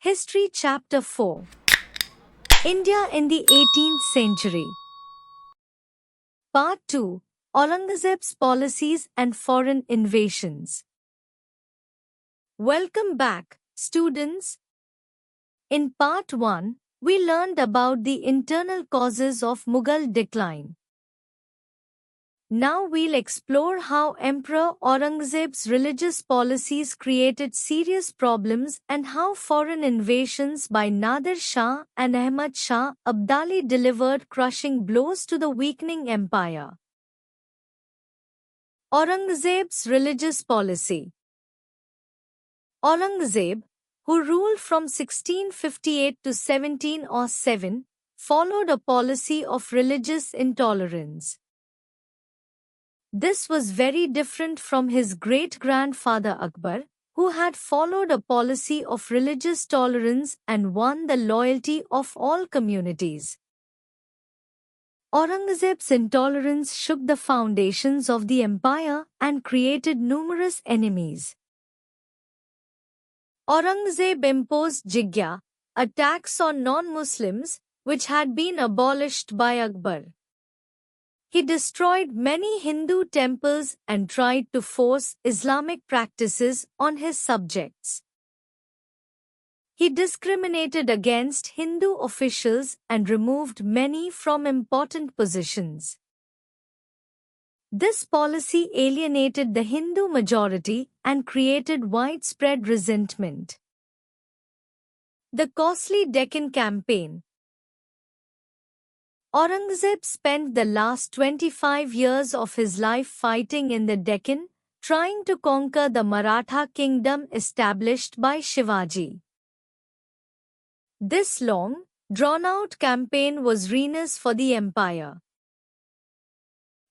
History Chapter 4. India in the 18th Century. Part 2. Aurangzeb's Policies and Foreign Invasions. Welcome back, students. In Part 1, we learned about the internal causes of Mughal decline. Now we'll explore how Emperor Aurangzeb's religious policies created serious problems and how foreign invasions by Nadir Shah and Ahmad Shah Abdali delivered crushing blows to the weakening empire. Aurangzeb's religious policy. Aurangzeb, who ruled from 1658 to 1707, followed a policy of religious intolerance. This was very different from his great-grandfather Akbar, who had followed a policy of religious tolerance and won the loyalty of all communities. Aurangzeb's intolerance shook the foundations of the empire and created numerous enemies. Aurangzeb imposed jizya, a tax on non-Muslims, which had been abolished by Akbar. He destroyed many Hindu temples and tried to force Islamic practices on his subjects. He discriminated against Hindu officials and removed many from important positions. This policy alienated the Hindu majority and created widespread resentment. The costly Deccan Campaign. Aurangzeb spent the last 25 years of his life fighting in the Deccan, trying to conquer the Maratha kingdom established by Shivaji. This long, drawn-out campaign was ruinous for the empire.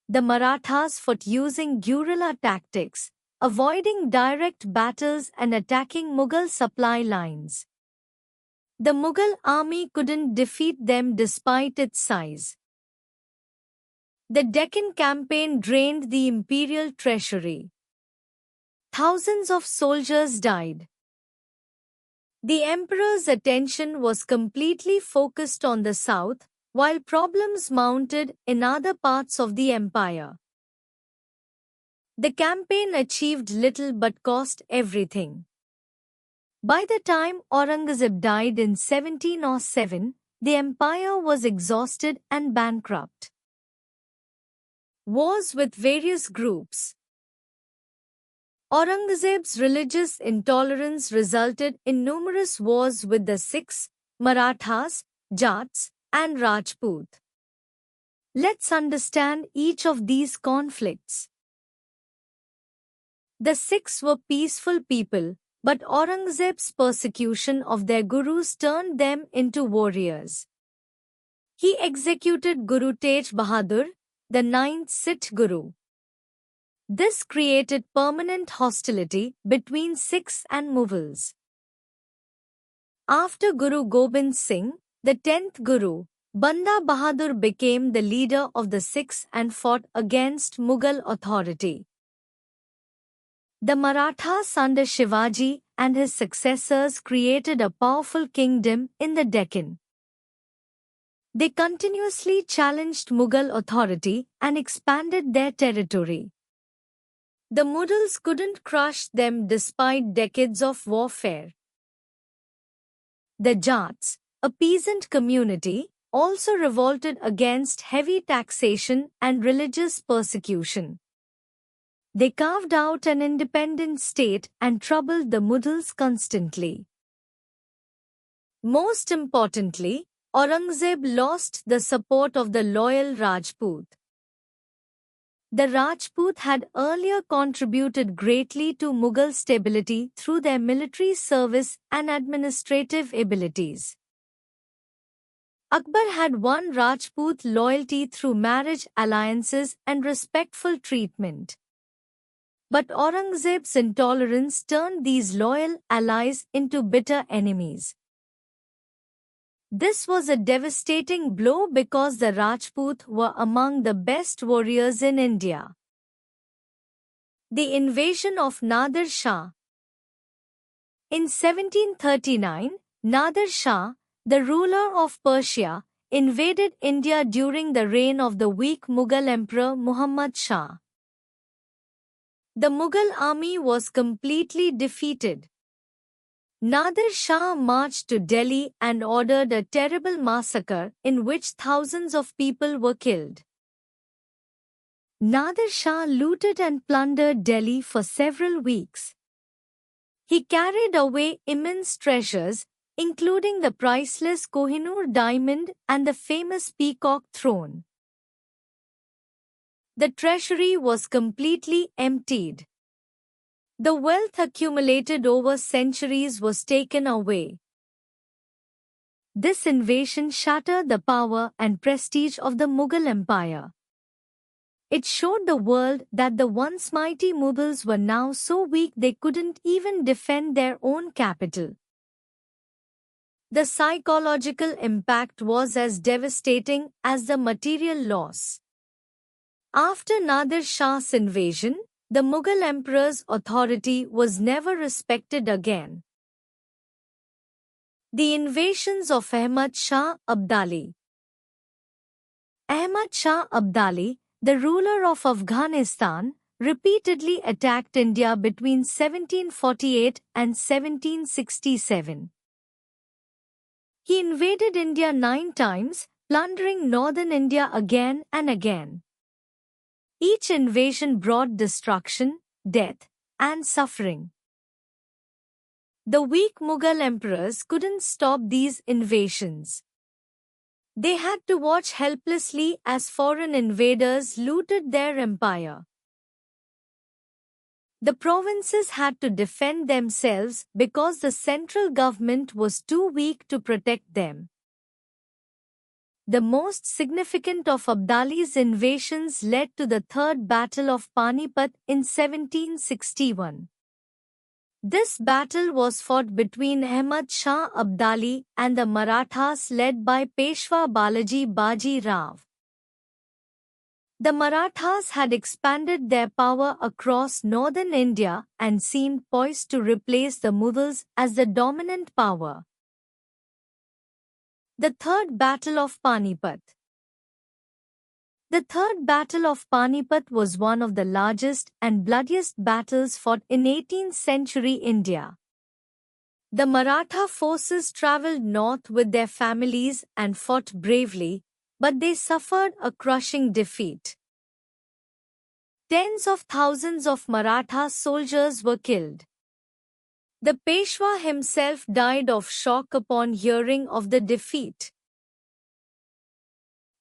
The Marathas fought using guerrilla tactics, avoiding direct battles and attacking Mughal supply lines. The Mughal army couldn't defeat them despite its size. The Deccan campaign drained the imperial treasury. Thousands of soldiers died. The emperor's attention was completely focused on the south, while problems mounted in other parts of the empire. The campaign achieved little but cost everything. By the time Aurangzeb died in 1707, the empire was exhausted and bankrupt. Wars with various groups. Aurangzeb's religious intolerance resulted in numerous wars with the Sikhs, Marathas, Jats, and Rajput. Let's understand each of these conflicts. The Sikhs were peaceful people, but Aurangzeb's persecution of their gurus turned them into warriors. He executed Guru Tej Bahadur, the ninth Sikh Guru. This created permanent hostility between Sikhs and Mughals. After Guru Gobind Singh, the 10th Guru, Banda Bahadur became the leader of the Sikhs and fought against Mughal authority. The Marathas under Shivaji and his successors created a powerful kingdom in the Deccan. They continuously challenged Mughal authority and expanded their territory. The Mughals couldn't crush them despite decades of warfare. The Jats, a peasant community, also revolted against heavy taxation and religious persecution. They carved out an independent state and troubled the Mughals constantly. Most importantly, Aurangzeb lost the support of the loyal Rajput. The Rajput had earlier contributed greatly to Mughal stability through their military service and administrative abilities. Akbar had won Rajput loyalty through marriage alliances and respectful treatment. But Aurangzeb's intolerance turned these loyal allies into bitter enemies. This was a devastating blow because the Rajput were among the best warriors in India. The invasion of Nadir Shah. In 1739, Nadir Shah, the ruler of Persia, invaded India during the reign of the weak Mughal Emperor Muhammad Shah. The Mughal army was completely defeated. Nadir Shah marched to Delhi and ordered a terrible massacre in which thousands of people were killed. Nadir Shah looted and plundered Delhi for several weeks. He carried away immense treasures, including the priceless Kohinoor diamond and the famous peacock throne. The treasury was completely emptied. The wealth accumulated over centuries was taken away. This invasion shattered the power and prestige of the Mughal Empire. It showed the world that the once mighty Mughals were now so weak they couldn't even defend their own capital. The psychological impact was as devastating as the material loss. After Nadir Shah's invasion, the Mughal emperor's authority was never respected again. The invasions of Ahmad Shah Abdali. Ahmad Shah Abdali, the ruler of Afghanistan, repeatedly attacked India between 1748 and 1767. He invaded India 9 times, plundering northern India again and again. Each invasion brought destruction, death, and suffering. The weak Mughal emperors couldn't stop these invasions. They had to watch helplessly as foreign invaders looted their empire. The provinces had to defend themselves because the central government was too weak to protect them. The most significant of Abdali's invasions led to the Third Battle of Panipat in 1761. This battle was fought between Ahmad Shah Abdali and the Marathas led by Peshwa Balaji Baji Rao. The Marathas had expanded their power across northern India and seemed poised to replace the Mughals as the dominant power. The Third Battle of Panipat. The Third Battle of Panipat was one of the largest and bloodiest battles fought in 18th century India. The Maratha forces travelled north with their families and fought bravely, but they suffered a crushing defeat. Tens of thousands of Maratha soldiers were killed. The Peshwa himself died of shock upon hearing of the defeat.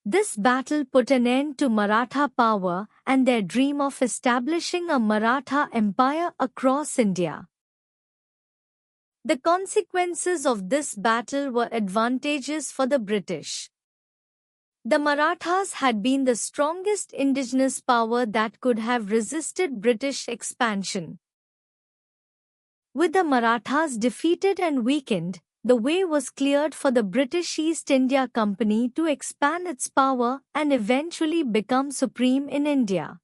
This battle put an end to Maratha power and their dream of establishing a Maratha empire across India. The consequences of this battle were advantageous for the British. The Marathas had been the strongest indigenous power that could have resisted British expansion. With the Marathas defeated and weakened, the way was cleared for the British East India Company to expand its power and eventually become supreme in India.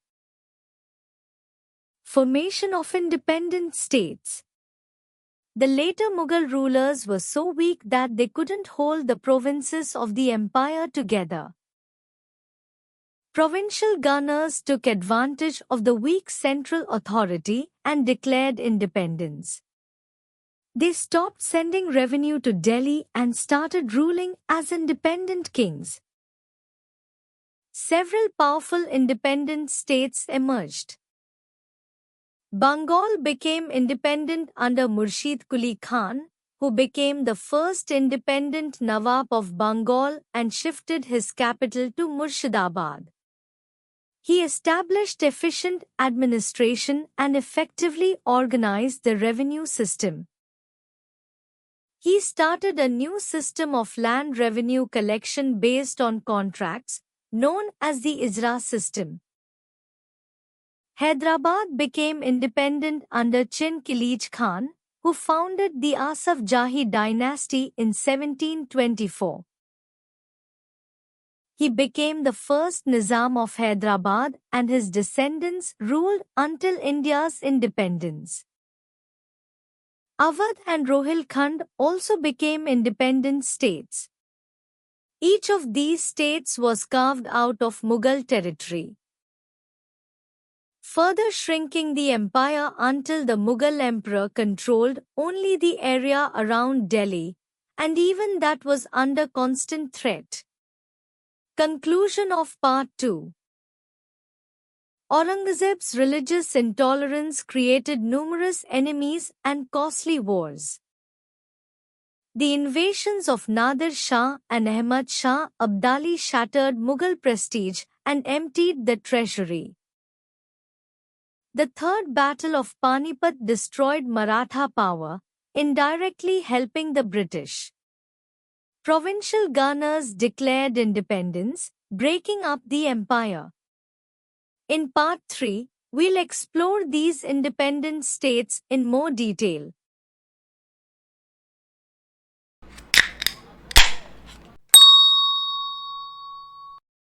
Formation of independent states. The later Mughal rulers were so weak that they couldn't hold the provinces of the empire together. Provincial governors took advantage of the weak central authority and declared independence. They stopped sending revenue to Delhi and started ruling as independent kings. Several powerful independent states emerged. Bengal became independent under Murshid Quli Khan, who became the first independent Nawab of Bengal and shifted his capital to Murshidabad. He established efficient administration and effectively organized the revenue system. He started a new system of land revenue collection based on contracts, known as the Ijra system. Hyderabad became independent under Chin Kilij Khan, who founded the Asaf Jahi dynasty in 1724. He became the first Nizam of Hyderabad and his descendants ruled until India's independence. Awadh and Rohilkhand also became independent states. Each of these states was carved out of Mughal territory, further shrinking the empire until the Mughal emperor controlled only the area around Delhi, and even that was under constant threat. Conclusion of Part 2. Aurangzeb's religious intolerance created numerous enemies and costly wars. The invasions of Nadir Shah and Ahmad Shah Abdali shattered Mughal prestige and emptied the treasury. The Third Battle of Panipat destroyed Maratha power, indirectly helping the British. Provincial governors declared independence, breaking up the empire. In Part 3, we'll explore these independent states in more detail.